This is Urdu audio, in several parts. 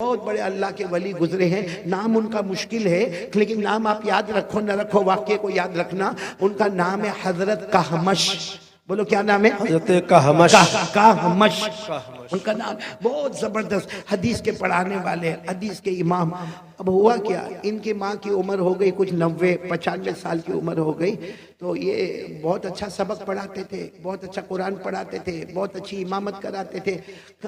بہت بڑے اللہ کے ولی گزرے ہیں، نام ان کا مشکل ہے لیکن نام آپ یاد رکھو نہ رکھو واقعے کو یاد رکھنا. ان کا نام ہے حضرت کہمش. بولو کیا نام ہے؟ حضرت کہمش. کہمش ان کا نام. بہت زبردست حدیث کے پڑھانے والے، حدیث کے امام. اب ہوا کیا، ان کی ماں کی عمر ہو گئی کچھ 90-95 سال کی عمر ہو گئی. تو یہ بہت اچھا سبق پڑھاتے تھے، بہت اچھا قرآن پڑھاتے تھے، بہت اچھی امامت کراتے تھے.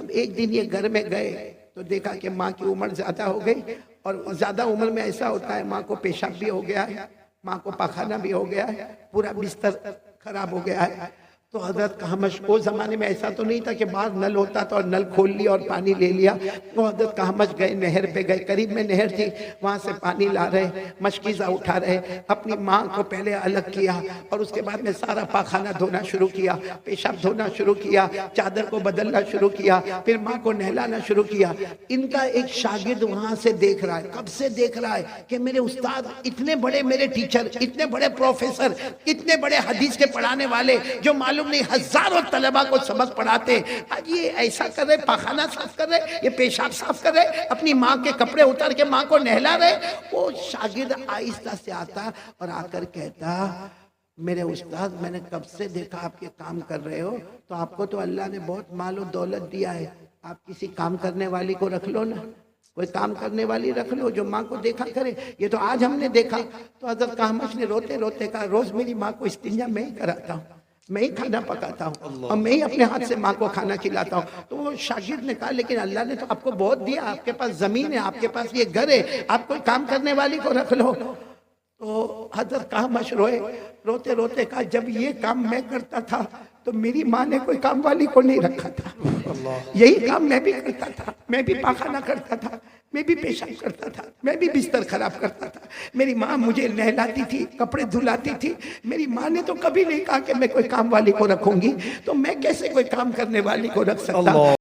ایک دن یہ گھر میں گئے تو دیکھا کہ ماں کی عمر زیادہ ہو گئی، اور زیادہ عمر میں ایسا ہوتا ہے ماں کو پیشاب بھی ہو گیا ہے، ماں کو پاخانہ بھی ہو گیا ہے، پورا بستر خراب ہو گیا ہے. تو حضرت کہمش، وہ زمانے میں ایسا تو نہیں تھا کہ باہر نل ہوتا تھا اور نل کھول لیا اور پانی لے لیا. تو حضرت کہمش گئے، نہر پہ گئے، قریب میں نہر تھی، وہاں سے پانی لا رہے، مشکیزہ اٹھا رہے. اپنی ماں کو پہلے الگ کیا اور اس کے بعد میں سارا پاخانہ دھونا شروع کیا، پیشاب دھونا شروع کیا، چادر کو بدلنا شروع کیا، پھر ماں کو نہلانا شروع کیا. ان کا ایک شاگرد وہاں سے دیکھ رہا ہے، کب سے دیکھ رہا ہے کہ میرے استاد اتنے بڑے، میرے ٹیچر اتنے بڑے پروفیسر، اتنے بڑے حدیث کے پڑھانے والے جو معلوم نہیں ہزاروں طلبہ کو سبق پڑھاتے، آج یہ ایسا کر رہے، پاخانہ صاف کر رہے، یہ پیشاب صاف کر رہے، اپنی ماں کے کپڑے اتار کے ماں کو نہلا رہے. وہ شاگرد آہستہ سے آتا اور آ کر کہتا، میرے استاد میں نے کب سے دیکھا آپ یہ کام کر رہے ہو، تو آپ کو تو اللہ نے بہت مال و دولت دیا ہے، آپ کسی کام کرنے والی کو رکھ لو نا، کوئی کام کرنے والی رکھ لو جو ماں کو دیکھا کرے. یہ تو آج ہم نے دیکھا. تو حضرت کہمش نے روتے روتے کہا، روز میری ماں کو استنجا میں ہی کراتا ہوں، میں ہی کھانا پکاتا ہوں اور میں ہی اپنے ہاتھ سے ماں کو کھانا کھلاتا ہوں. تو وہ شاگرد نے کہا، لیکن اللہ نے تو آپ کو بہت دیا، آپ کے پاس زمین ہے، آپ کے پاس یہ گھر ہے، آپ کوئی کام کرنے والی کو رکھ لو. تو حضرت کہمش روئے، روتے روتے کہا، جب یہ کام میں کرتا تھا تو میری ماں نے کوئی کام والی کو نہیں رکھا تھا. یہی کام میں بھی کرتا تھا، میں بھی پاخانہ کرتا تھا، میں بھی پیشاب کرتا تھا، میں بھی بستر خراب کرتا تھا. میری ماں مجھے نہلاتی تھی، کپڑے دھلاتی تھی. میری ماں نے تو کبھی نہیں کہا کہ میں کوئی کام والی کو رکھوں گی، تو میں کیسے کوئی کام کرنے والی کو رکھ سکتا.